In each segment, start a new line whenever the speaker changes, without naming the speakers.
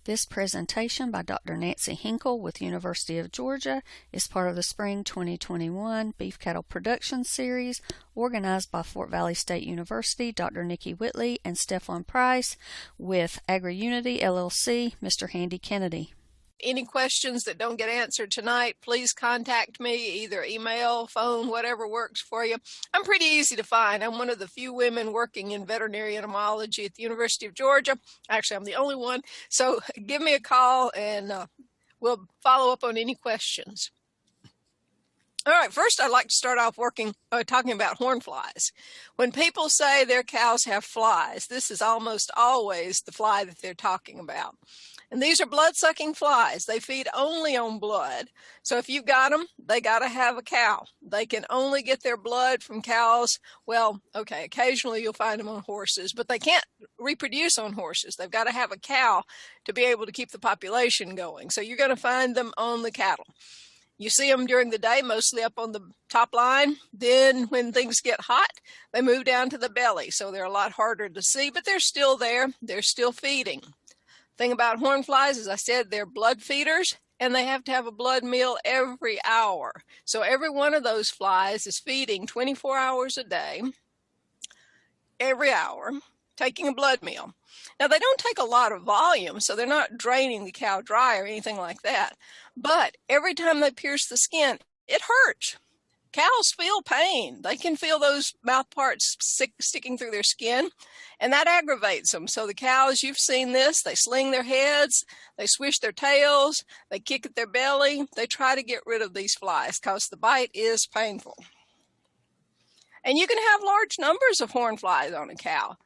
This presentation by Dr. Nancy Hinkle with University of Georgia is part of the Spring 2021 Beef Cattle Production Series organized by Fort Valley State University, Dr. Niki Whitley and Stefan Price with AgriUnity LLC, Mr. Handy Kennedy.
Any questions that don't get answered tonight, please contact me, either email, phone, whatever works for you. I'm pretty easy to find. I'm one of the few women working in veterinary entomology at the University of Georgia. Actually, I'm the only one. So give me a call and we'll follow up on any questions. All right, first I'd like to start off talking about horn flies. When people say their cows have flies, this is almost always the fly that they're talking about. And these are blood-sucking flies. They feed only on blood. So if you've got them, they got to have a cow. They can only get their blood from cows. Well, okay, occasionally you'll find them on horses, but they can't reproduce on horses. They've got to have a cow to be able to keep the population going. So you're going to find them on the cattle. You see them during the day, mostly up on the top line. Then when things get hot, they move down to the belly. So they're a lot harder to see, but they're still there. They're still feeding. Thing about horn flies, as I said, they're blood feeders, and they have to have a blood meal every hour. So every one of those flies is feeding 24 hours a day, every hour, taking a blood meal. Now, they don't take a lot of volume, so they're not draining the cow dry or anything like that. But every time they pierce the skin, it hurts. Cows feel pain. They can feel those mouth parts sticking through their skin, and that aggravates them. So the cows, you've seen this, they sling their heads, they swish their tails, they kick at their belly. They try to get rid of these flies because the bite is painful. And you can have large numbers of horn flies on a cow.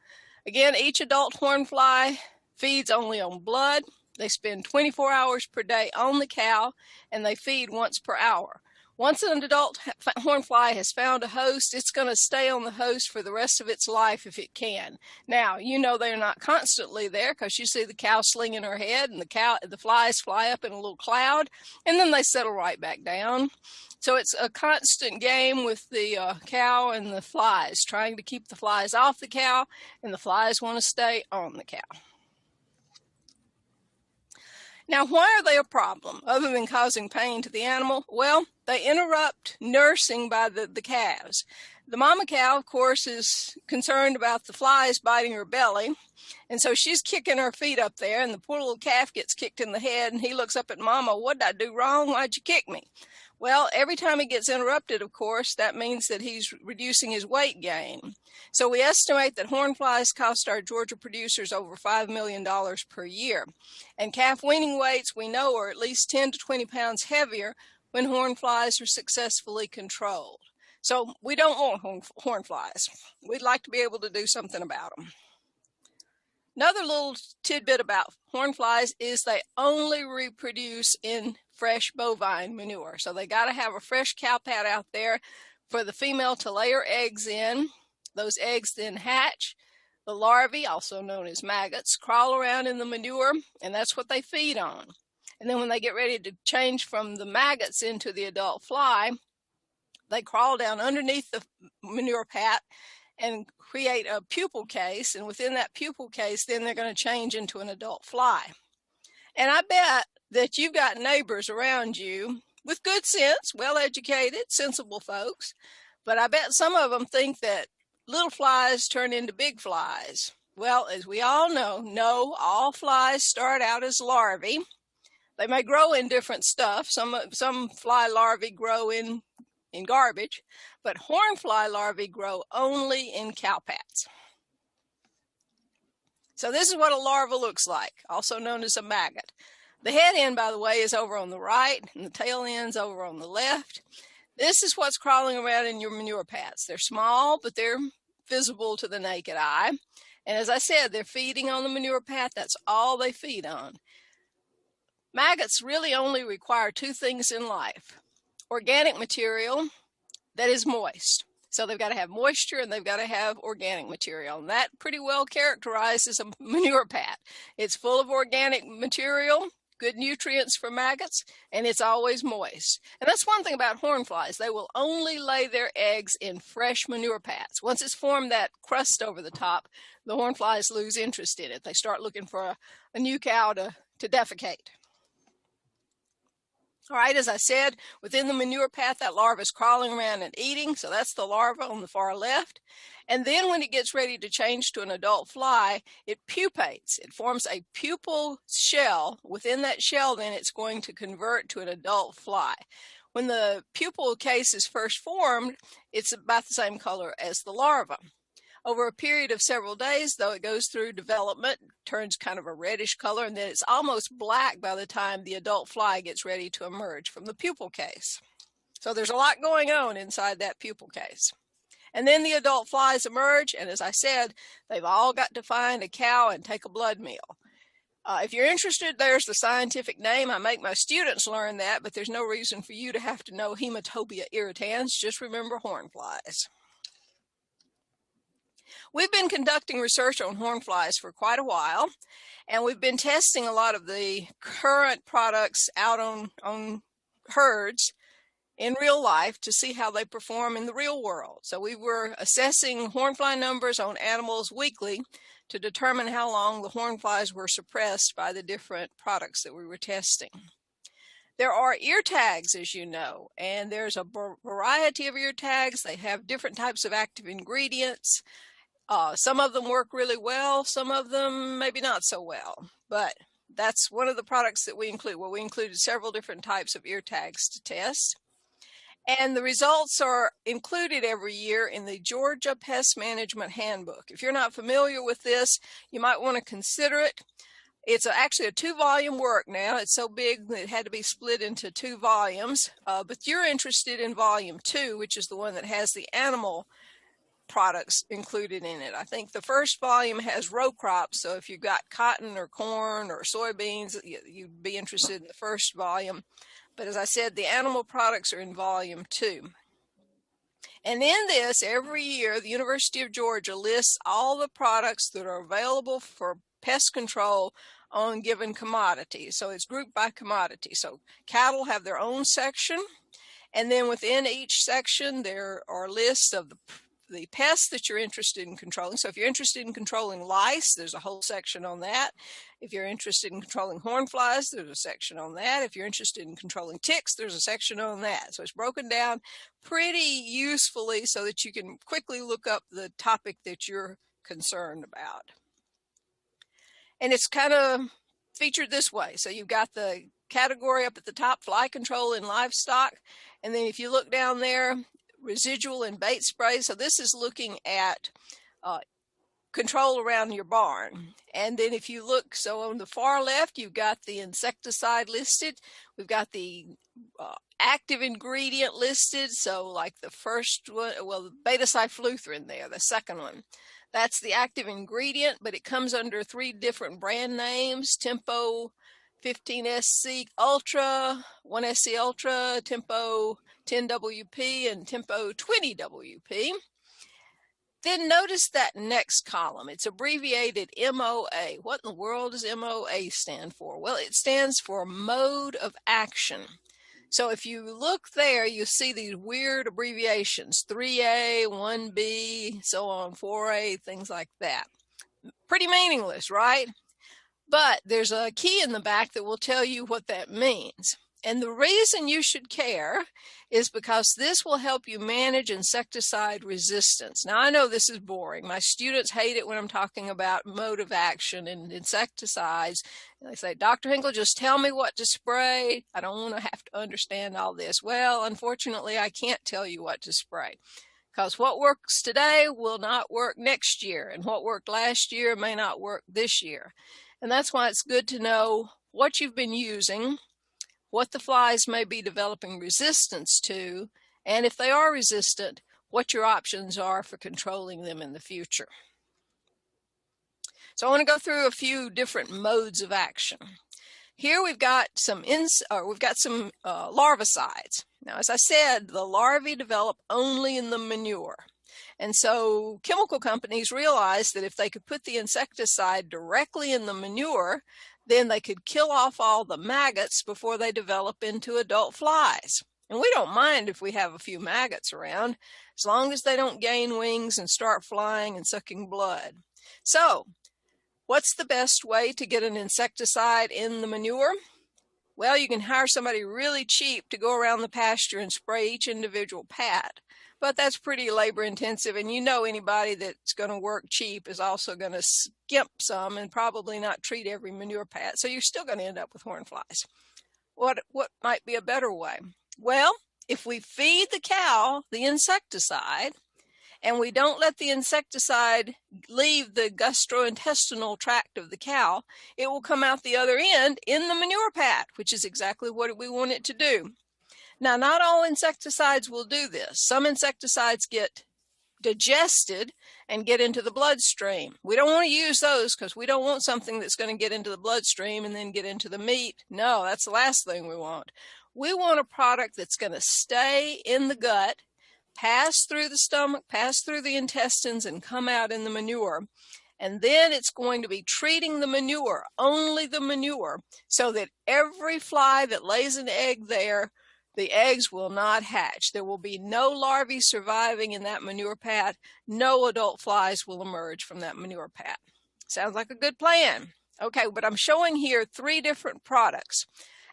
Again, each adult horn fly feeds only on blood. They spend 24 hours per day on the cow, and they feed once per hour. Once an adult horn fly has found a host, it's going to stay on the host for the rest of its life if it can. Now, you know they're not constantly there because you see the cow slinging her head and the flies fly up in a little cloud, and then they settle right back down. So it's a constant game with the cow and the flies, trying to keep the flies off the cow, and the flies want to stay on the cow. Now, why are they a problem other than causing pain to the animal? Well, they interrupt nursing by the calves. The mama cow, of course, is concerned about the flies biting her belly, and so she's kicking her feet up there, and the poor little calf gets kicked in the head, and he looks up at mama, "What did I do wrong? Why'd you kick me?" Well, every time he gets interrupted, of course, that means that he's reducing his weight gain. So we estimate that horn flies cost our Georgia producers over $5 million per year. And calf weaning weights, we know, are at least 10 to 20 pounds heavier when horn flies are successfully controlled. So we don't want horn flies. We'd like to be able to do something about them. Another little tidbit about horn flies is they only reproduce in fresh bovine manure. So they got to have a fresh cow pat out there for the female to lay her eggs in. Those eggs then hatch. The larvae, also known as maggots, crawl around in the manure, and that's what they feed on. And then when they get ready to change from the maggots into the adult fly, they crawl down underneath the manure pat and create a pupal case, and within that pupal case, then they're going to change into an adult fly. And I bet that you've got neighbors around you with good sense, well-educated, sensible folks, but I bet some of them think that little flies turn into big flies. Well, as we all know, no, all flies start out as larvae. They may grow in different stuff. Some fly larvae grow in garbage, but horn fly larvae grow only in cow pats. So this is what a larva looks like, also known as a maggot. The head end, by the way, is over on the right, and the tail end's over on the left. This is what's crawling around in your manure pats. They're small, but they're visible to the naked eye. And as I said, they're feeding on the manure pat. That's all they feed on. Maggots really only require two things in life: organic material that is moist. So they've got to have moisture and they've got to have organic material. And that pretty well characterizes a manure pat. It's full of organic material, good nutrients for maggots, and it's always moist. And that's one thing about horn flies. They will only lay their eggs in fresh manure pats. Once it's formed that crust over the top, the horn flies lose interest in it. They start looking for a new cow to to defecate. All right, as I said, within the manure path, that larva is crawling around and eating. So that's the larva on the far left. And then when it gets ready to change to an adult fly, it pupates. It forms a pupal shell. Within that shell, then it's going to convert to an adult fly. When the pupal case is first formed, it's about the same color as the larva. Over a period of several days, though, it goes through development, turns kind of a reddish color, and then it's almost black by the time the adult fly gets ready to emerge from the pupal case. So there's a lot going on inside that pupal case. And then the adult flies emerge, and as I said, they've all got to find a cow and take a blood meal. If you're interested, there's the scientific name. I make my students learn that, but there's no reason for you to have to know Hematobia irritans. Just remember horn flies. We've been conducting research on horn flies for quite a while, and we've been testing a lot of the current products out on herds in real life to see how they perform in the real world. So we were assessing horn fly numbers on animals weekly to determine how long the horn flies were suppressed by the different products that we were testing. There are ear tags, as you know, and there's a variety of ear tags. They have different types of active ingredients. Some of them work really well, some of them maybe not so well, but that's one of the products that we include. Well, we included several different types of ear tags to test, and the results are included every year in the Georgia Pest Management Handbook. If you're not familiar with this, you might want to consider it. It's actually a 2-volume work now. It's so big that it had to be split into 2 volumes, but you're interested in volume 2, which is the one that has the animal products included in it. I think the first volume has row crops, so if you've got cotton or corn or soybeans, you'd be interested in the first volume. But as I said, the animal products are in volume 2. And in this, every year, the University of Georgia lists all the products that are available for pest control on given commodities. So it's grouped by commodity. So cattle have their own section, and then within each section, there are lists of the pests that you're interested in controlling. So if you're interested in controlling lice, there's a whole section on that. If you're interested in controlling horn flies, there's a section on that. If you're interested in controlling ticks, there's a section on that. So it's broken down pretty usefully so that you can quickly look up the topic that you're concerned about. And it's kind of featured this way. So you've got the category up at the top, fly control in livestock. And then if you look down there, residual and bait spray. So this is looking at control around your barn. And then if you look, so on the far left, you've got the insecticide listed. We've got the active ingredient listed. So like the first one, well, the beta-cyfluthrin there, the second one. That's the active ingredient, but it comes under 3 different brand names: Tempo 15SC Ultra, 1SC Ultra, Tempo 10WP, and Tempo 20WP. Then notice that next column. It's abbreviated MOA. What in the world does MOA stand for? Well, it stands for mode of action. So if you look there, you see these weird abbreviations, 3A, 1B, so on, 4A, things like that. Pretty meaningless, right? But there's a key in the back that will tell you what that means. And the reason you should care is because this will help you manage insecticide resistance. Now, I know this is boring. My students hate it when I'm talking about mode of action and insecticides. They say, Dr. Hinkle, just tell me what to spray. I don't want to have to understand all this. Well, unfortunately, I can't tell you what to spray, because what works today will not work next year, and what worked last year may not work this year. And that's why it's good to know what you've been using, what the flies may be developing resistance to, and if they are resistant, what your options are for controlling them in the future. So I want to go through a few different modes of action. Here we've got some larvicides. Now, as I said, the larvae develop only in the manure. And so chemical companies realized that if they could put the insecticide directly in the manure, then they could kill off all the maggots before they develop into adult flies. And we don't mind if we have a few maggots around, as long as they don't gain wings and start flying and sucking blood. So What's the best way to get an insecticide in the manure? Well, you can hire somebody really cheap to go around the pasture and spray each individual pat. But that's pretty labor intensive, and you know anybody that's going to work cheap is also going to skimp some and probably not treat every manure pat. So you're still going to end up with horn flies. What might be a better way? Well, if we feed the cow the insecticide and we don't let the insecticide leave the gastrointestinal tract of the cow, it will come out the other end in the manure pat, which is exactly what we want it to do. Now, not all insecticides will do this. Some insecticides get digested and get into the bloodstream. We don't want to use those because we don't want something that's going to get into the bloodstream and then get into the meat. No, that's the last thing we want. We want a product that's going to stay in the gut, pass through the stomach, pass through the intestines, and come out in the manure. And then it's going to be treating the manure, only the manure, so that every fly that lays an egg there, the eggs will not hatch. There will be no larvae surviving in that manure pat. No adult flies will emerge from that manure pat. Sounds like a good plan. Okay, but I'm showing here 3 different products.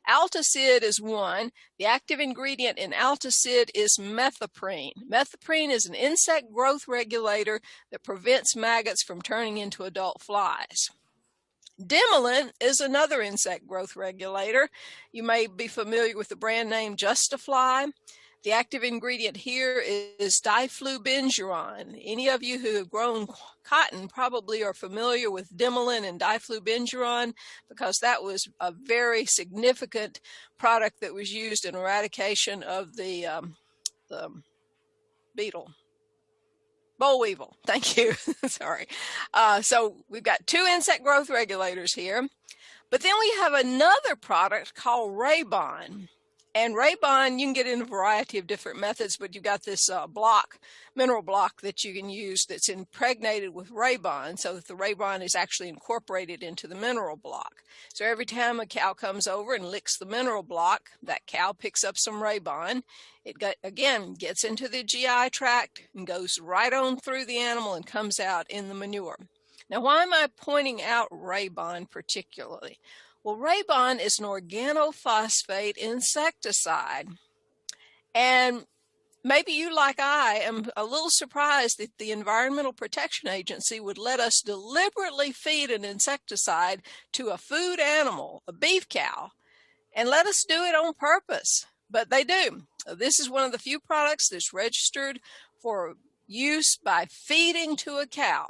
Alticid is one. The active ingredient in Alticid is methoprene. Methoprene is an insect growth regulator that prevents maggots from turning into adult flies. Dimilin is another insect growth regulator. You may be familiar with the brand name Justifly. The active ingredient here is diflubenzuron. Any of you who have grown cotton probably are familiar with Dimilin and diflubenzuron because that was a very significant product that was used in eradication of the beetle. Boll weevil. Thank you. Sorry. So we've got 2 insect growth regulators here. But then we have another product called Raybon. And Raybon, you can get in a variety of different methods, but you've got this mineral block that you can use that's impregnated with Raybon, so that the Raybon is actually incorporated into the mineral block. So every time a cow comes over and licks the mineral block, that cow picks up some Raybon. It again gets into the GI tract and goes right on through the animal and comes out in the manure. Now, why am I pointing out Raybon particularly? Well, Raybon is an organophosphate insecticide. And maybe you, like I, am a little surprised that the Environmental Protection Agency would let us deliberately feed an insecticide to a food animal, a beef cow, and let us do it on purpose. But they do. This is one of the few products that's registered for use by feeding to a cow.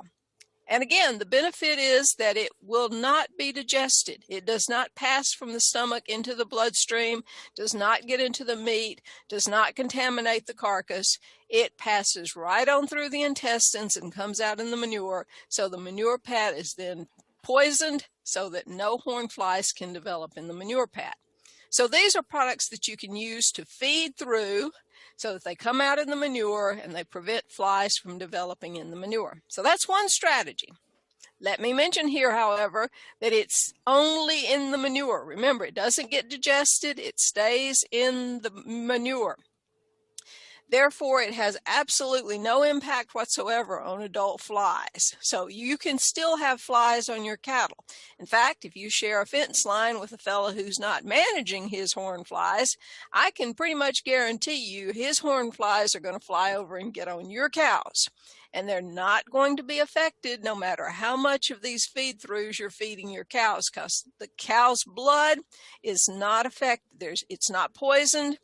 And again, the benefit is that it will not be digested. It does not pass from the stomach into the bloodstream, does not get into the meat, does not contaminate the carcass. It passes right on through the intestines and comes out in the manure. So the manure pat is then poisoned so that no horn flies can develop in the manure pat. So these are products that you can use to feed through so that they come out in the manure and they prevent flies from developing in the manure. So that's one strategy. Let me mention here, however, that it's only in the manure. Remember, it doesn't get digested. It stays in the manure. Therefore, it has absolutely no impact whatsoever on adult flies. So you can still have flies on your cattle. In fact, if you share a fence line with a fellow who's not managing his horn flies, I can pretty much guarantee you his horn flies are going to fly over and get on your cows. And they're not going to be affected no matter how much of these feed-throughs you're feeding your cows, because the cow's blood is not affected. It's not poisoned.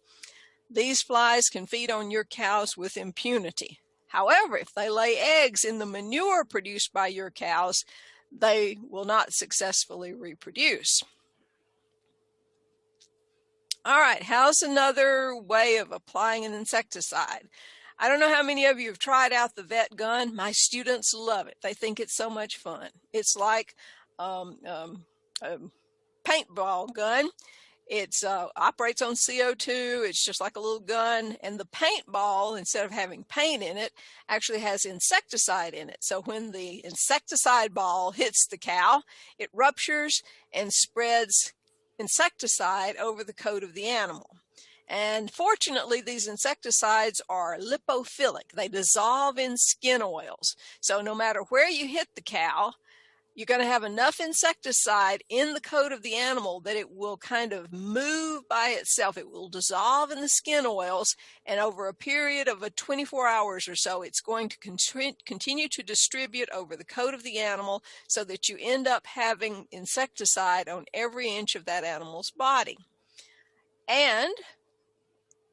These flies can feed on your cows with impunity. However, if they lay eggs in the manure produced by your cows, they will not successfully reproduce. All right, how's another way of applying an insecticide? I don't know how many of you have tried out the vet gun. My students love it. They think it's so much fun. It's like a paintball gun. It operates on CO2. It's just like a little gun. And the paintball, instead of having paint in it, actually has insecticide in it. So when the insecticide ball hits the cow, it ruptures and spreads insecticide over the coat of the animal. And fortunately, these insecticides are lipophilic. They dissolve in skin oils. So no matter where you hit the cow, you're going to have enough insecticide in the coat of the animal that it will kind of move by itself. It will dissolve in the skin oils, and over a period of 24 hours or so, it's going to continue to distribute over the coat of the animal so that you end up having insecticide on every inch of that animal's body. And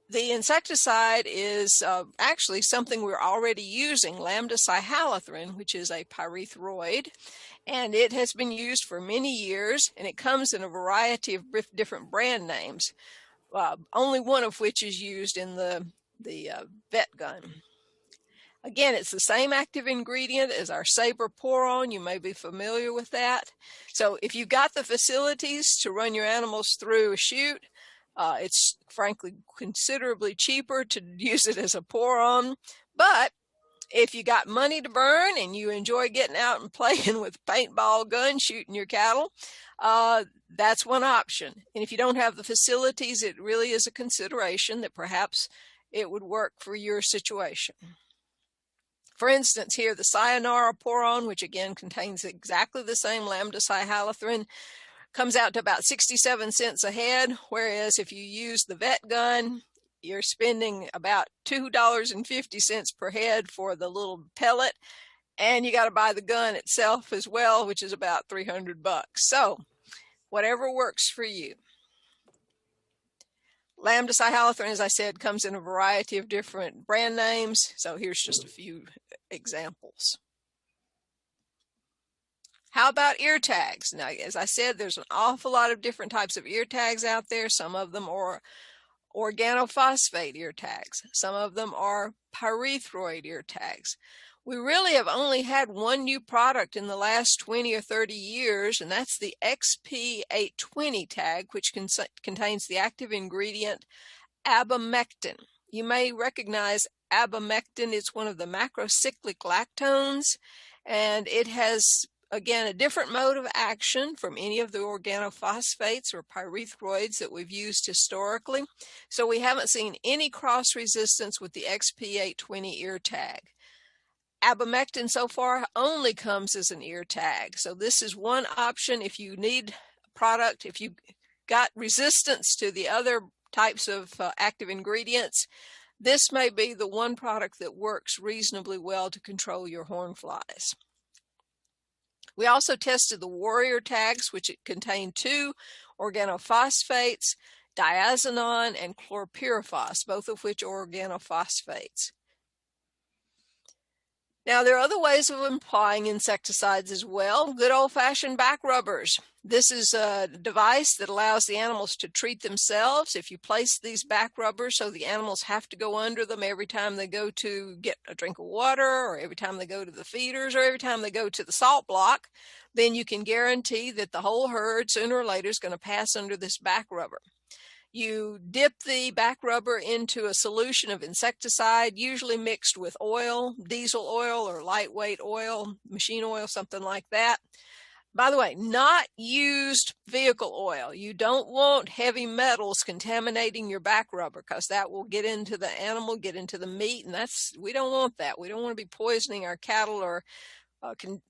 the insecticide is actually something we're already using, lambda-cyhalothrin, which is a pyrethroid, and it has been used for many years, and it comes in a variety of different brand names, only one of which is used in the vet gun. Again, it's the same active ingredient as our Saber-Poron. You may be familiar with that. So if you've got the facilities to run your animals through a chute, it's frankly considerably cheaper to use it as a pour-on. But if you got money to burn and you enjoy getting out and playing with paintball guns, shooting your cattle, that's one option. And if you don't have the facilities, it really is a consideration that perhaps it would work for your situation. For instance, here the Sayonara Pour-On, which again contains exactly the same lambda-cyhalothrin, comes out to about 67 cents a head, whereas if you use the vet gun, you're spending about $2.50 per head for the little pellet, and you got to buy the gun itself as well, which is about $300. So whatever works for you. Lambda-cyhalothrin, as I said, comes in a variety of different brand names, so here's just a few examples. How about ear tags? Now, as I said, there's an awful lot of different types of ear tags out there. Some of them are organophosphate ear tags. Some of them are pyrethroid ear tags. We really have only had one new product in the last 20 or 30 years, and that's the XP820 tag, which contains the active ingredient Abamectin. You may recognize Abamectin. It's one of the macrocyclic lactones, and it has, again, a different mode of action from any of the organophosphates or pyrethroids that we've used historically. So we haven't seen any cross resistance with the XP820 ear tag. Abamectin so far only comes as an ear tag. So this is one option if you need a product, if you got resistance to the other types of active ingredients, this may be the one product that works reasonably well to control your horn flies. We also tested the Warrior tags, which contain 2 organophosphates, diazinon and chlorpyrifos, both of which are organophosphates. Now, there are other ways of applying insecticides as well. Good old-fashioned back rubbers. This is a device that allows the animals to treat themselves. If you place these back rubbers so the animals have to go under them every time they go to get a drink of water, or every time they go to the feeders, or every time they go to the salt block, then you can guarantee that the whole herd sooner or later is going to pass under this back rubber. You dip the back rubber into a solution of insecticide, usually mixed with oil, diesel oil or lightweight oil, machine oil, something like that. By the way, not used vehicle oil. You don't want heavy metals contaminating your back rubber, because that will get into the animal, get into the meat, and we don't want that. We don't want to be poisoning our cattle or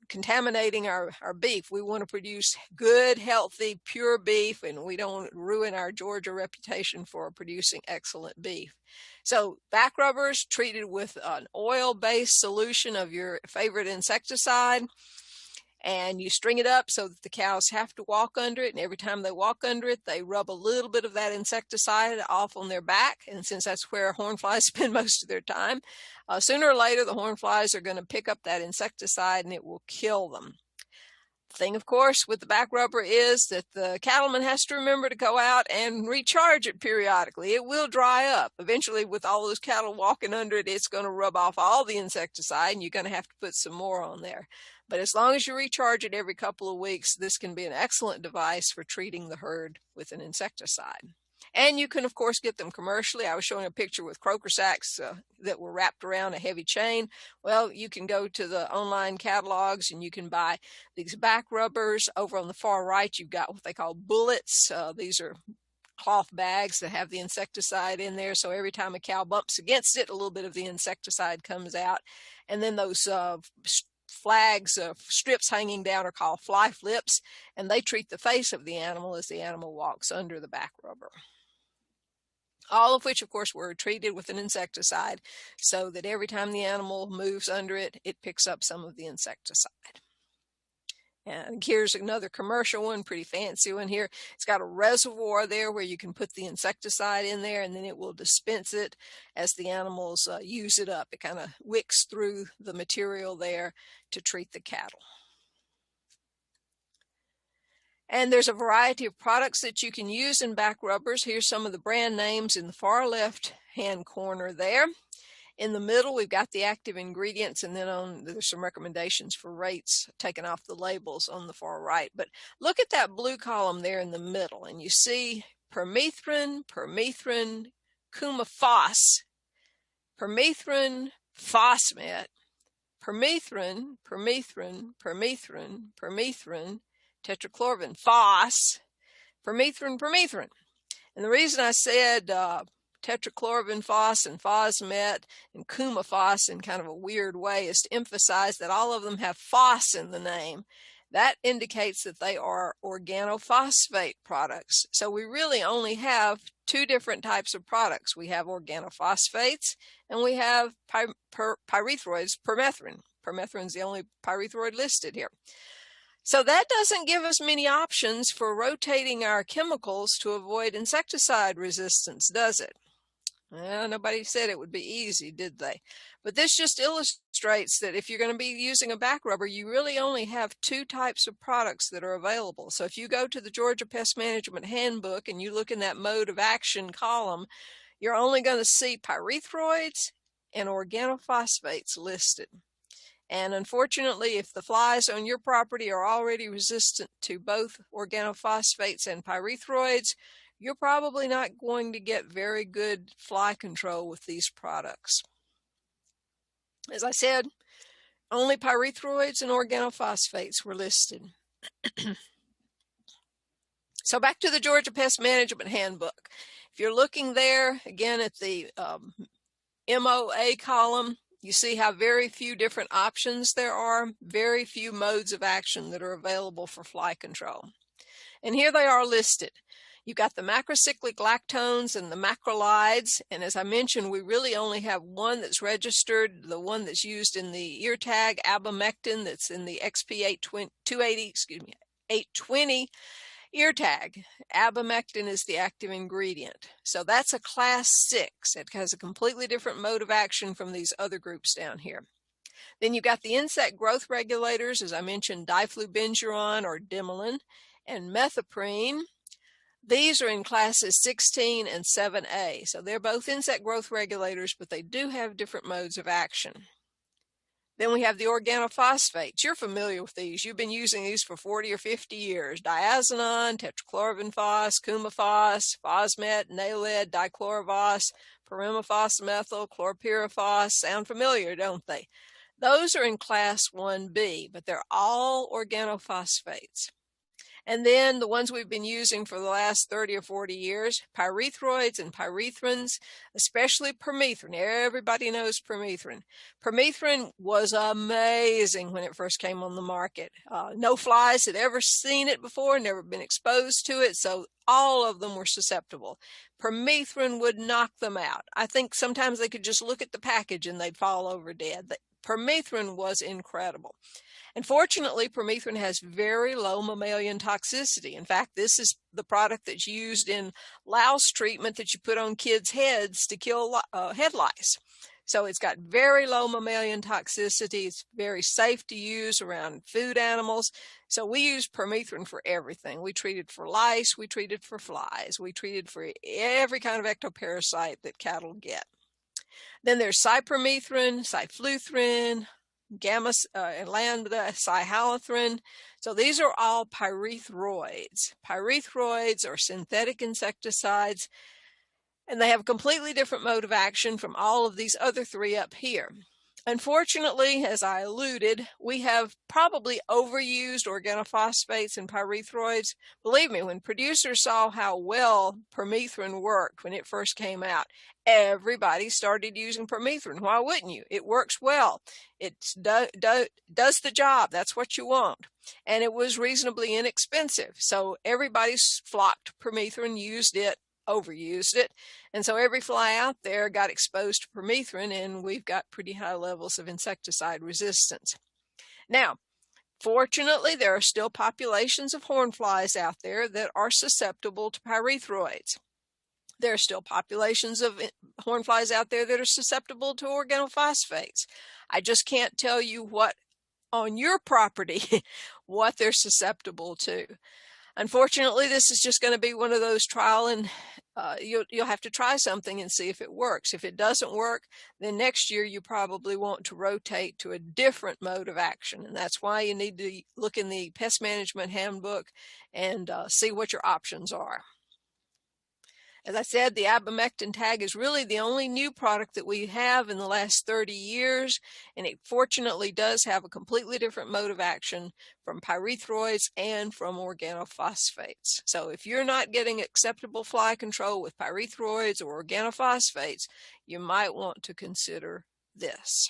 contaminating our beef. We want to produce good, healthy, pure beef, and we don't ruin our Georgia reputation for producing excellent beef. So back rubbers treated with an oil-based solution of your favorite insecticide, and you string it up so that the cows have to walk under it, and every time they walk under it, they rub a little bit of that insecticide off on their back, and since that's where hornflies spend most of their time, sooner or later the hornflies are going to pick up that insecticide and it will kill them. The thing, of course, with the back rubber is that the cattleman has to remember to go out and recharge it periodically. It will dry up. Eventually, with all those cattle walking under it, it's going to rub off all the insecticide, and you're going to have to put some more on there. But as long as you recharge it every couple of weeks, this can be an excellent device for treating the herd with an insecticide. And you can, of course, get them commercially. I was showing a picture with croaker sacks that were wrapped around a heavy chain. Well, you can go to the online catalogs and you can buy these back rubbers. Over on the far right, you've got what they call bullets. These are cloth bags that have the insecticide in there. So every time a cow bumps against it, a little bit of the insecticide comes out. And then those flags, strips hanging down are called fly flips, and they treat the face of the animal as the animal walks under the back rubber. All of which, of course, were treated with an insecticide so that every time the animal moves under it, it picks up some of the insecticide. And here's another commercial one, pretty fancy one here. It's got a reservoir there where you can put the insecticide in there, and then it will dispense it as the animals use it up. It kind of wicks through the material there to treat the cattle. And there's a variety of products that you can use in back rubbers. Here's some of the brand names in the far left-hand corner there. In the middle, we've got the active ingredients, and then there's some recommendations for rates taken off the labels on the far right. But look at that blue column there in the middle, and you see permethrin, coumaphos, permethrin, phosmet, permethrin, tetrachlorobin, permethrin. And the reason I said tetrachlorobin, phos, and phosmet, and coumaphos in kind of a weird way is to emphasize that all of them have phos in the name. That indicates that they are organophosphate products. So we really only have two different types of products. We have organophosphates, and we have pyrethroids, permethrin. Permethrin is the only pyrethroid listed here. So that doesn't give us many options for rotating our chemicals to avoid insecticide resistance, does it? Well, nobody said it would be easy, did they? But this just illustrates that if you're going to be using a back rubber, you really only have two types of products that are available. So if you go to the Georgia Pest Management Handbook and you look in that mode of action column, you're only going to see pyrethroids and organophosphates listed. And unfortunately, if the flies on your property are already resistant to both organophosphates and pyrethroids, you're probably not going to get very good fly control with these products. As I said, only pyrethroids and organophosphates were listed. So back to the Georgia Pest Management Handbook. If you're looking there, again, at the MOA column, you see how very few different options there are, very few modes of action that are available for fly control. And here they are listed. You've got the macrocyclic lactones and the macrolides, and as I mentioned, we really only have one that's registered, the one that's used in the ear tag, Abamectin, that's in the XP 820 ear tag. Abamectin is the active ingredient. So that's a class 6. It has a completely different mode of action from these other groups down here. Then you've got the insect growth regulators, as I mentioned, diflubenzuron or dimilin, and methoprene. These are in classes 16 and 7A. So they're both insect growth regulators, but they do have different modes of action. Then we have the organophosphates. You're familiar with these. You've been using these for 40 or 50 years. Diazinon, tetrachlorobin phos, coumaphos, phosmet, naled, dichlorovos, pyrimethoxmethyl, chlorpyrifos. Sound familiar, don't they? Those are in class 1B, but they're all organophosphates. And then the ones we've been using for the last 30 or 40 years, pyrethroids and pyrethrins, especially permethrin. Everybody knows permethrin. Permethrin was amazing when it first came on the market. No flies had ever seen it before, never been exposed to it, so all of them were susceptible. Permethrin would knock them out. I think sometimes they could just look at the package and they'd fall over dead. Permethrin was incredible. And fortunately, permethrin has very low mammalian toxicity. In fact, this is the product that's used in louse treatment that you put on kids' heads to kill head lice. So it's got very low mammalian toxicity. It's very safe to use around food animals. So we use permethrin for everything. We treat it for lice. We treat it for flies. We treat it for every kind of ectoparasite that cattle get. Then there's cypermethrin, cyfluthrin, gamma and lambda cyhalothrin. So these are all pyrethroids. Pyrethroids are synthetic insecticides, and they have a completely different mode of action from all of these other three up here. Unfortunately, as I alluded, we have probably overused organophosphates and pyrethroids. Believe me, when producers saw how well permethrin worked when it first came out, everybody started using permethrin. Why wouldn't you? It works well. It does the job. That's what you want. And it was reasonably inexpensive. So everybody's flocked to permethrin, used it, overused it, and so every fly out there got exposed to permethrin, and we've got pretty high levels of insecticide resistance. Now, fortunately, there are still populations of hornflies out there that are susceptible to pyrethroids. There are still populations of hornflies out there that are susceptible to organophosphates. I just can't tell you what on your property what they're susceptible to. Unfortunately, this is just going to be one of those trial and you'll have to try something and see if it works. If it doesn't work, then next year you probably want to rotate to a different mode of action. And that's why you need to look in the Pest Management Handbook and see what your options are. As I said, the Abamectin Tag is really the only new product that we have in the last 30 years, and it fortunately does have a completely different mode of action from pyrethroids and from organophosphates. So if you're not getting acceptable fly control with pyrethroids or organophosphates, you might want to consider this.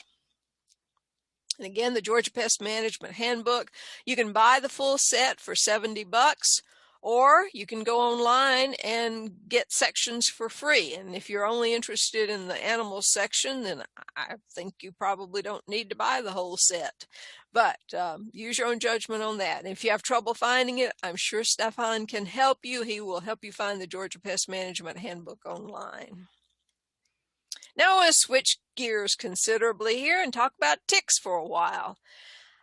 And again, the Georgia Pest Management Handbook, you can buy the full set for $70. Or you can go online and get sections for free. And if you're only interested in the animal section, then I think you probably don't need to buy the whole set. But use your own judgment on that. And if you have trouble finding it, I'm sure Stefan can help you. He will help you find the Georgia Pest Management Handbook online. Now we'll switch gears considerably here and talk about ticks for a while.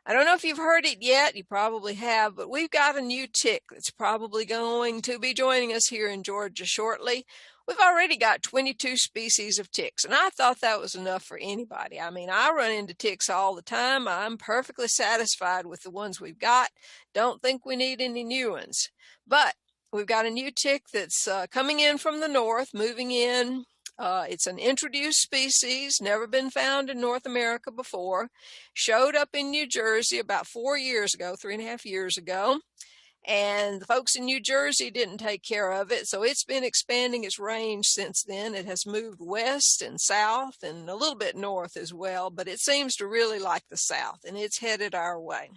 I don't know if you've heard it yet, you probably have, but we've got a new tick that's probably going to be joining us here in Georgia shortly. We've already got 22 species of ticks, and I thought that was enough for anybody. I mean, I run into ticks all the time. I'm perfectly satisfied with the ones we've got. Don't think we need any new ones. But we've got a new tick that's coming in from the north, moving in. It's an introduced species, never been found in North America before. Showed up in New Jersey about 4 years ago, 3.5 years ago. And the folks in New Jersey didn't take care of it, so it's been expanding its range since then. It has moved west and south and a little bit north as well, but it seems to really like the south, and it's headed our way.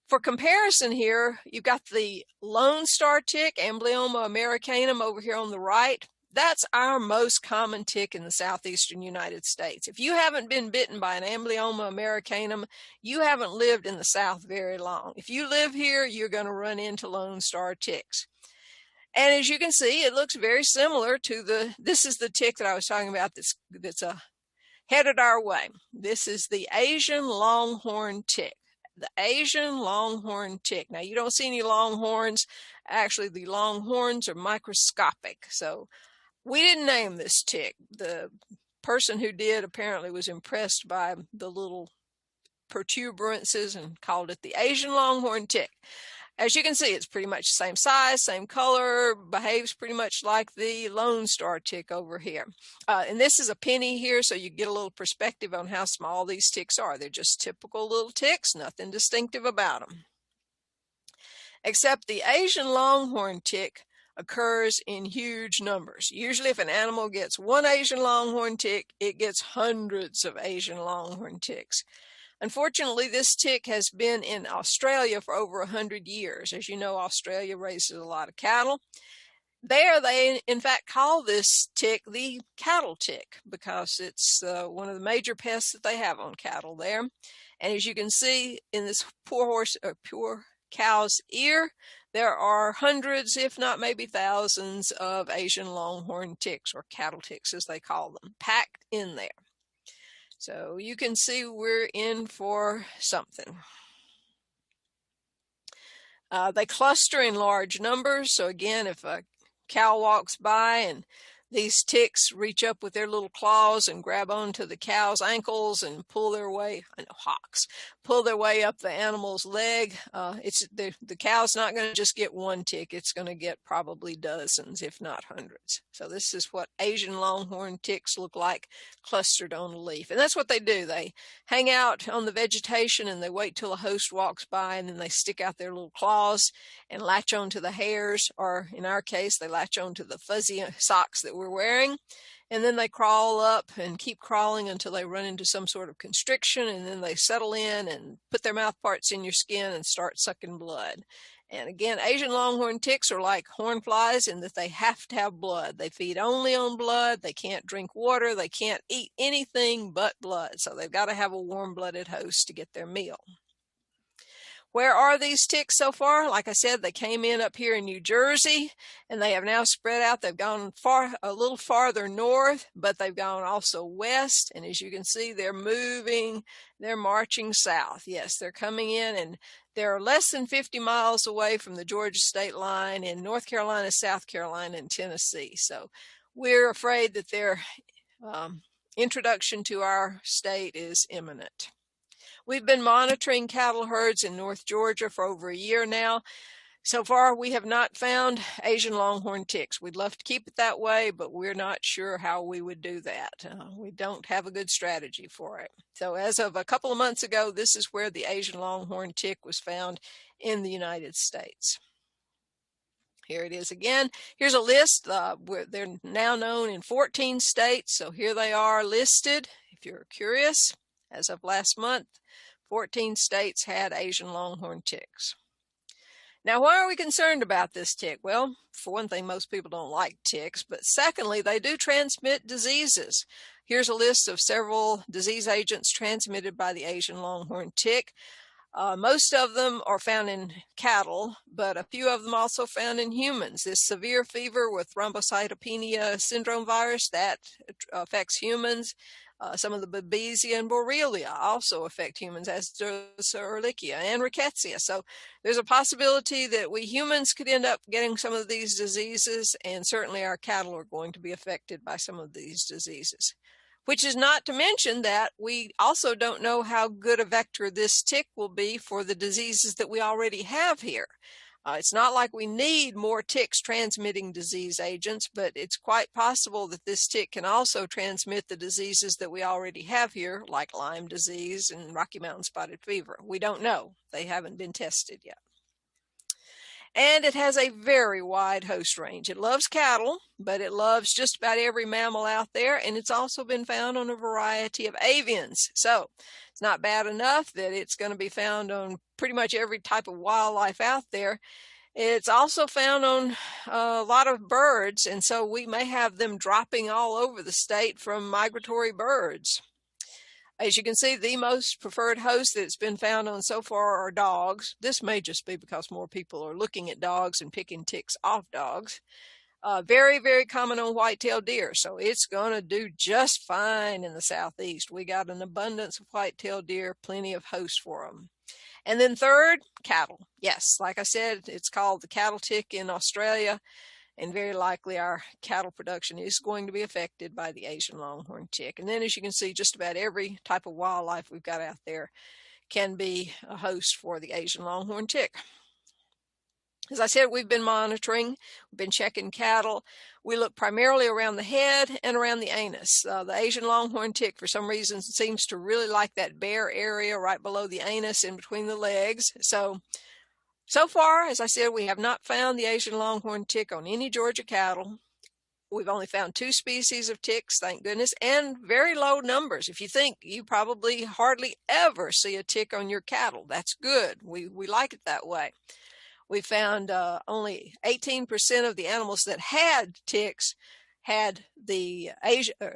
For comparison here, you've got the Lone Star tick, Amblyomma americanum, over here on the right. That's our most common tick in the southeastern United States. If you haven't been bitten by an Amblyomma americanum, you haven't lived in the South very long. If you live here, you're going to run into Lone Star ticks. And as you can see, it looks very similar to this is the tick that I was talking about that's headed our way. This is the Asian longhorn tick. The Asian longhorn tick. Now, you don't see any longhorns. Actually, the longhorns are microscopic. So we didn't name this tick. The person who did apparently was impressed by the little protuberances and called it the Asian longhorn tick. As you can see, it's pretty much the same size, same color, behaves pretty much like the Lone Star tick over here. And this is a penny here, so you get a little perspective on how small these ticks are. They're just typical little ticks, nothing distinctive about them. Except the Asian longhorn tick occurs in huge numbers. Usually if an animal gets one Asian longhorn tick, it gets hundreds of Asian longhorn ticks. Unfortunately, this tick has been in Australia for over 100 years. As you know, Australia raises a lot of cattle. There, they in fact call this tick the cattle tick because it's one of the major pests that they have on cattle there. And as you can see in this poor cow's ear, there are hundreds, if not maybe thousands, of Asian longhorn ticks, or cattle ticks as they call them, packed in there. So you can see we're in for something. They cluster in large numbers. So again, if a cow walks by and These ticks reach up with their little claws and grab onto the cow's ankles and pull their way, hawks, pull their way up the animal's leg. The cow's not going to just get one tick. It's going to get probably dozens, if not hundreds. So this is what Asian longhorn ticks look like clustered on a leaf. And that's what they do. They hang out on the vegetation and they wait till a host walks by, and then they stick out their little claws and latch onto the hairs, or in our case, they latch onto the fuzzy socks that we're wearing, and then they crawl up and keep crawling until they run into some sort of constriction, and then they settle in and put their mouth parts in your skin and start sucking blood. And again, Asian longhorn ticks are like horn flies in that they have to have blood. They feed only on blood. They can't drink water. They can't eat anything but blood. So they've got to have a warm-blooded host to get their meal. Where are these ticks so far? Like I said, they came in up here in New Jersey, and they have now spread out. They've gone a little farther north, but they've gone also west. And as you can see, they're moving, they're marching south. Yes, they're coming in, and they're less than 50 miles away from the Georgia state line in North Carolina, South Carolina, and Tennessee. So we're afraid that their introduction to our state is imminent. We've been monitoring cattle herds in North Georgia for over a year now. So far, we have not found Asian longhorn ticks. We'd love to keep it that way, but we're not sure how we would do that. We don't have a good strategy for it. So as of a couple of months ago, this is where the Asian longhorn tick was found in the United States. Here it is again. Here's a list. They're now known in 14 states. So here they are listed, if you're curious. As of last month, 14 states had Asian longhorn ticks. Now, why are we concerned about this tick? Well, for one thing, most people don't like ticks, but secondly, they do transmit diseases. Here's a list of several disease agents transmitted by the Asian longhorn tick. Most of them are found in cattle, but a few of them also found in humans. This severe fever with thrombocytopenia syndrome virus, that affects humans. Some of the Babesia and Borrelia also affect humans, as does Ehrlichia and Rickettsia. So there's a possibility that we humans could end up getting some of these diseases, and certainly our cattle are going to be affected by some of these diseases. Which is not to mention that we also don't know how good a vector this tick will be for the diseases that we already have here. It's not like we need more ticks transmitting disease agents, but it's quite possible that this tick can also transmit the diseases that we already have here, like Lyme disease and Rocky Mountain spotted fever. We don't know. They haven't been tested yet. And it has a very wide host range. It loves cattle, but it loves just about every mammal out there, and it's also been found on a variety of avians. So it's not bad enough that it's going to be found on pretty much every type of wildlife out there. It's also found on a lot of birds, and so we may have them dropping all over the state from migratory birds. As you can see, the most preferred host that's been found on so far are dogs. This may just be because more people are looking at dogs and picking ticks off dogs. Very, very common on white-tailed deer, so it's going to do just fine in the southeast. We got an abundance of white-tailed deer, plenty of hosts for them. And then third, cattle. Yes, like I said, it's called the cattle tick in Australia, and very likely our cattle production is going to be affected by the Asian longhorn tick. And then as you can see, just about every type of wildlife we've got out there can be a host for the Asian longhorn tick. As I said, we've been monitoring, we've been checking cattle. We look primarily around the head and around the anus. The Asian longhorn tick, for some reason, seems to really like that bare area right below the anus in between the legs. So far, as I said, we have not found the Asian longhorn tick on any Georgia cattle. We've only found 2 species of ticks, thank goodness, and very low numbers. If you think, you probably hardly ever see a tick on your cattle. That's good. We like it that way. We found only 18% of the animals that had ticks had the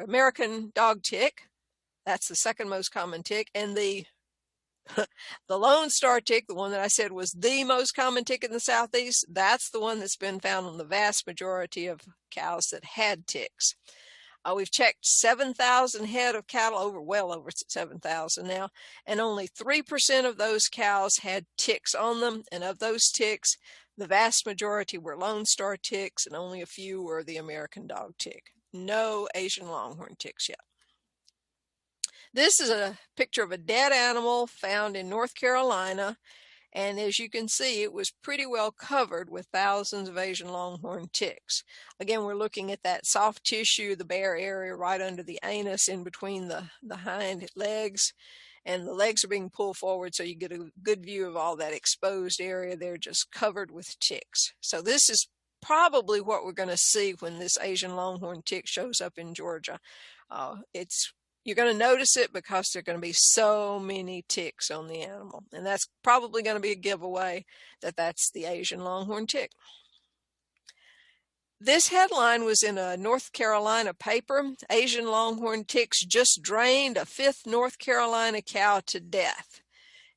American dog tick. That's the second most common tick, and the Lone Star tick, the one that I said was the most common tick in the southeast, that's the one that's been found on the vast majority of cows that had ticks. We've checked 7,000 head of cattle, well over 7,000 now, and only 3% of those cows had ticks on them, and of those ticks, the vast majority were Lone Star ticks, and only a few were the American dog tick. no Asian longhorn ticks yet. This is a picture of a dead animal found in North Carolina. And as you can see, it was pretty well covered with thousands of Asian longhorn ticks. Again, we're looking at that soft tissue, the bare area right under the anus in between the hind legs. And the legs are being pulled forward so you get a good view of all that exposed area. They're just covered with ticks. So this is probably what we're going to see when this Asian longhorn tick shows up in Georgia. You're going to notice it because there are going to be so many ticks on the animal. And that's probably going to be a giveaway that that's the Asian longhorn tick. This headline was in a North Carolina paper. Asian longhorn ticks just drained a 5th North Carolina cow to death.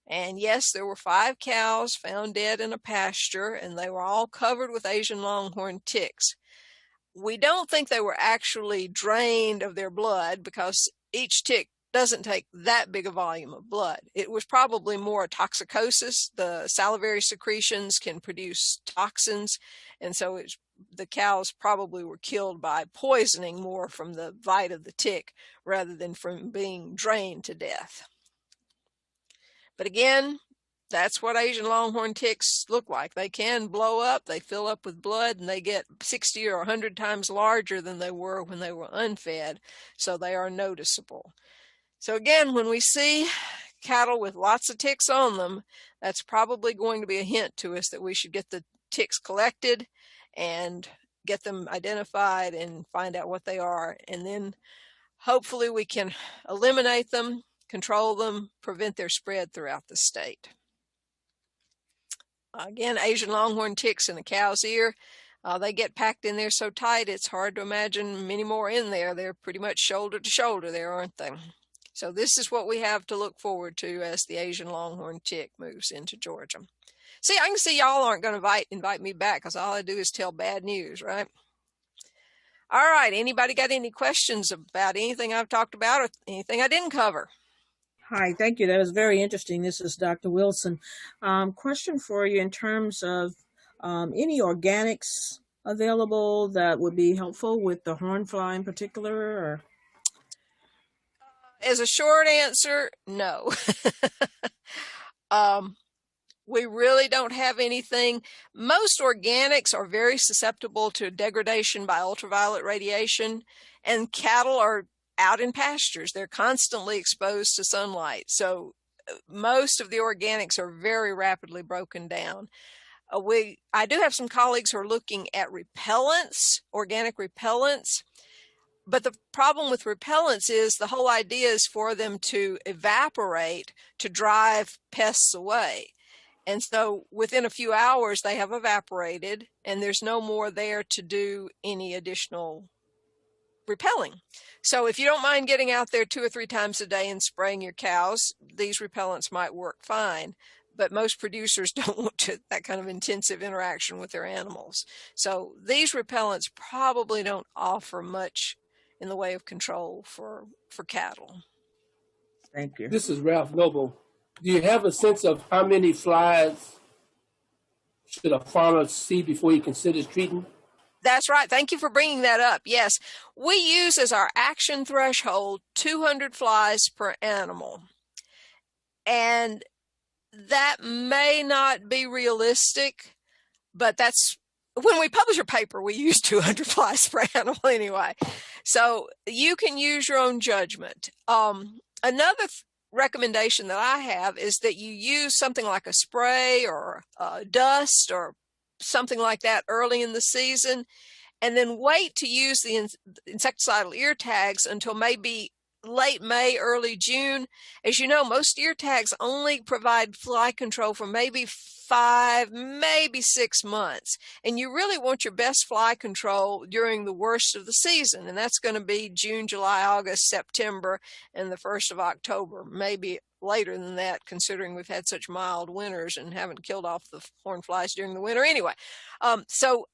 And yes, there were 5 cows found dead in a pasture, and they were all covered with Asian longhorn ticks. We don't think they were actually drained of their blood because each tick doesn't take that big a volume of blood. It was probably more toxicosis. The salivary secretions can produce toxins, and so the cows probably were killed by poisoning more from the bite of the tick rather than from being drained to death. But again, that's what Asian longhorn ticks look like. They can blow up, they fill up with blood, and they get 60 or 100 times larger than they were when they were unfed, so they are noticeable. So again, when we see cattle with lots of ticks on them, that's probably going to be a hint to us that we should get the ticks collected and get them identified and find out what they are, and then hopefully we can eliminate them, control them, prevent their spread throughout the state. Again, Asian longhorn ticks in a cow's ear. They get packed in there so tight, it's hard to imagine many more in there. They're pretty much shoulder to shoulder there, aren't they? So this is what we have to look forward to as the Asian longhorn tick moves into Georgia. See, I can see y'all aren't going to invite me back because all I do is tell bad news, right? All right, anybody got any questions about anything I've talked about or anything I didn't cover?
Hi, thank you. That was very interesting. This is Dr. Wilson. Question for you in terms of any organics available that would be helpful with the hornfly in particular? Or?
As a short answer, no. We really don't have anything. Most organics are very susceptible to degradation by ultraviolet radiation, and cattle are out in pastures. They're constantly exposed to sunlight. So most of the organics are very rapidly broken down. I do have some colleagues who are looking at repellents, organic repellents. But the problem with repellents is the whole idea is for them to evaporate to drive pests away. And so within a few hours, they have evaporated and there's no more there to do any additional repelling. So if you don't mind getting out there 2 or 3 times a day and spraying your cows, these repellents might work fine. But most producers don't want that kind of intensive interaction with their animals. So these repellents probably don't offer much in the way of control for cattle.
Thank you.
This is Ralph Noble. Do you have a sense of how many flies should a farmer see before he considers treating?
That's right. Thank you for bringing that up. Yes, we use as our action threshold 200 flies per animal. And that may not be realistic, but that's when we publish a paper, we use 200 flies per animal anyway. So you can use your own judgment. Another recommendation that I have is that you use something like a spray or dust or something like that early in the season, and then wait to use the insecticidal ear tags until maybe late May, early June. As you know, most ear tags only provide fly control for maybe 5, maybe 6 months. And you really want your best fly control during the worst of the season. And that's going to be June, July, August, September, and the 1st of October. Maybe later than that, considering we've had such mild winters and haven't killed off the horn flies during the winter anyway. So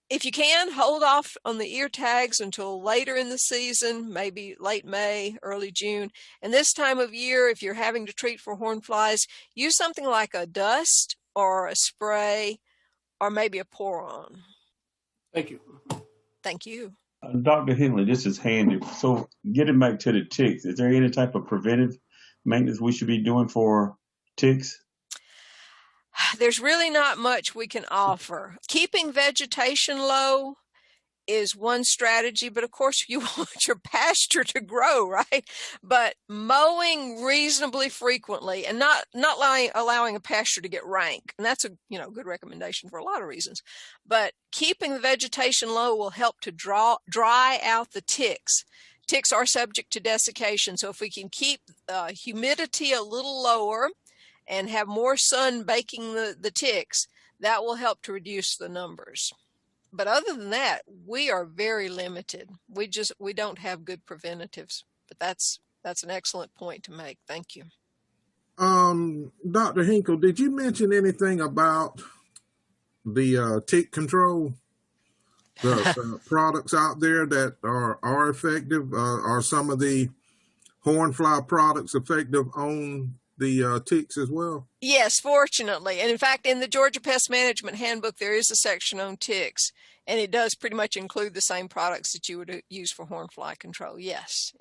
if you can, hold off on the ear tags until later in the season, maybe late May, early June. And this time of year, if you're having to treat for horn flies, use something like a dust or a spray or maybe a pour-on.
Thank you.
Thank you.
Dr. Henley, this is handy. So getting back to the ticks, is there any type of preventive maintenance we should be doing for ticks?
There's really not much we can offer. Keeping vegetation low is one strategy, but of course you want your pasture to grow, right? But mowing reasonably frequently and not allowing a pasture to get rank. And that's a good recommendation for a lot of reasons. But keeping the vegetation low will help to dry out the ticks. Ticks are subject to desiccation, so if we can keep humidity a little lower and have more sun baking the ticks, that will help to reduce the numbers. But other than that, we are very limited. We don't have good preventatives. But that's an excellent point to make. Thank you.
Dr. Hinkle, did you mention anything about the tick control? The products out there that are effective? Are some of the hornfly products effective on the ticks as well?
Yes, fortunately. And in fact, in the Georgia Pest Management Handbook, there is a section on ticks, and it does pretty much include the same products that you would use for hornfly control. Yes.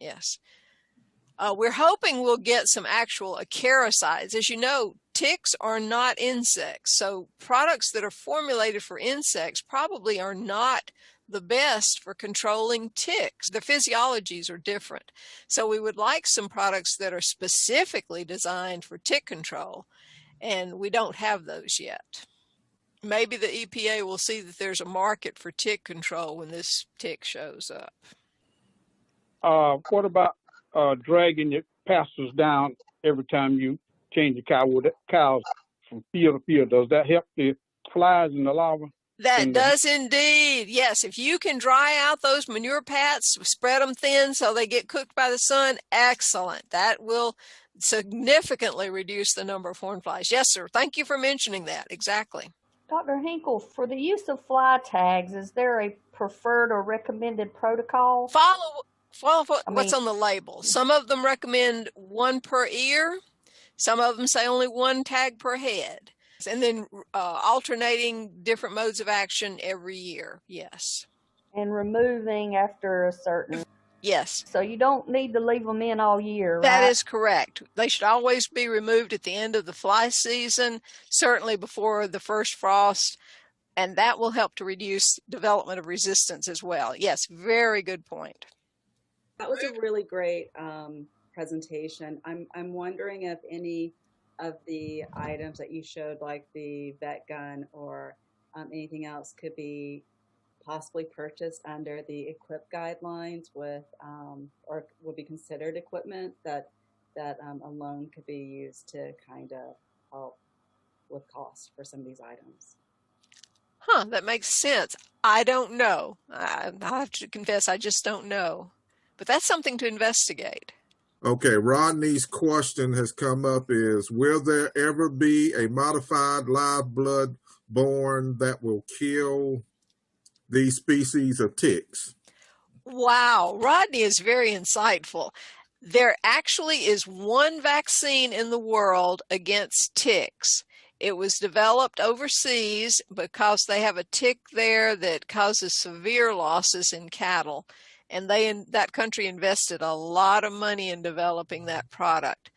We're hoping we'll get some actual acaricides. As you know, ticks are not insects, so products that are formulated for insects probably are not the best for controlling ticks. Their physiologies are different. So we would like some products that are specifically designed for tick control, and we don't have those yet. Maybe the EPA will see that there's a market for tick control when this tick shows up.
What about dragging your pastures down every time you change the cows from field to field? Does that help the flies and the larvae?
That does indeed. Yes, if you can dry out those manure pats, spread them thin so they get cooked by the sun, excellent. That will significantly reduce the number of horn flies. Yes, sir. Thank you for mentioning that. Exactly.
Dr. Hinkle, for the use of fly tags, is there a preferred or recommended protocol?
Follow what's on the label. Some of them recommend one per ear. Some of them say only one tag per head. And then alternating different modes of action every year. Yes. And
removing after a certain.
Yes.
So you don't need to leave them in all year, right?
That is correct. They should always be removed at the end of the fly season, certainly before the first frost, and that will help to reduce development of resistance as well. Yes, very good point.
That was a really great presentation. I'm wondering if any of the items that you showed, like the vet gun or anything else, could be possibly purchased under the equip guidelines with, or would be considered equipment that a loan could be used to kind of help with cost for some of these items.
That makes sense. I don't know. I have to confess, I just don't know. But that's something to investigate.
Okay, Rodney's question has come up is, will there ever be a modified live blood born that will kill these species of ticks?
Wow, Rodney is very insightful. There actually is one vaccine in the world against ticks. It was developed overseas because they have a tick there that causes severe losses in cattle. And that country invested a lot of money in developing that product.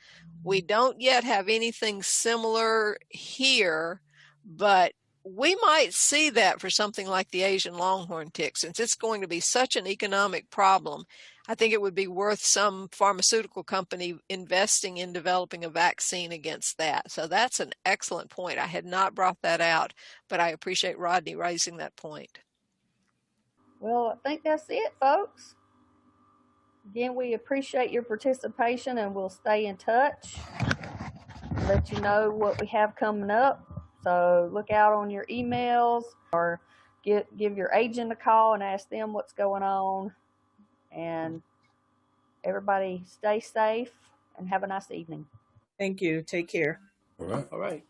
We don't yet have anything similar here, but we might see that for something like the Asian longhorn tick. Since it's going to be such an economic problem, I think it would be worth some pharmaceutical company investing in developing a vaccine against that. So that's an excellent point. I had not brought that out, but I appreciate Rodney raising that point.
Well, I think that's it, folks. Again, we appreciate your participation, and we'll stay in touch, let you know what we have coming up. So look out on your emails, or give your agent a call and ask them what's going on. And everybody stay safe and have a nice evening.
Thank you. Take care.
All right.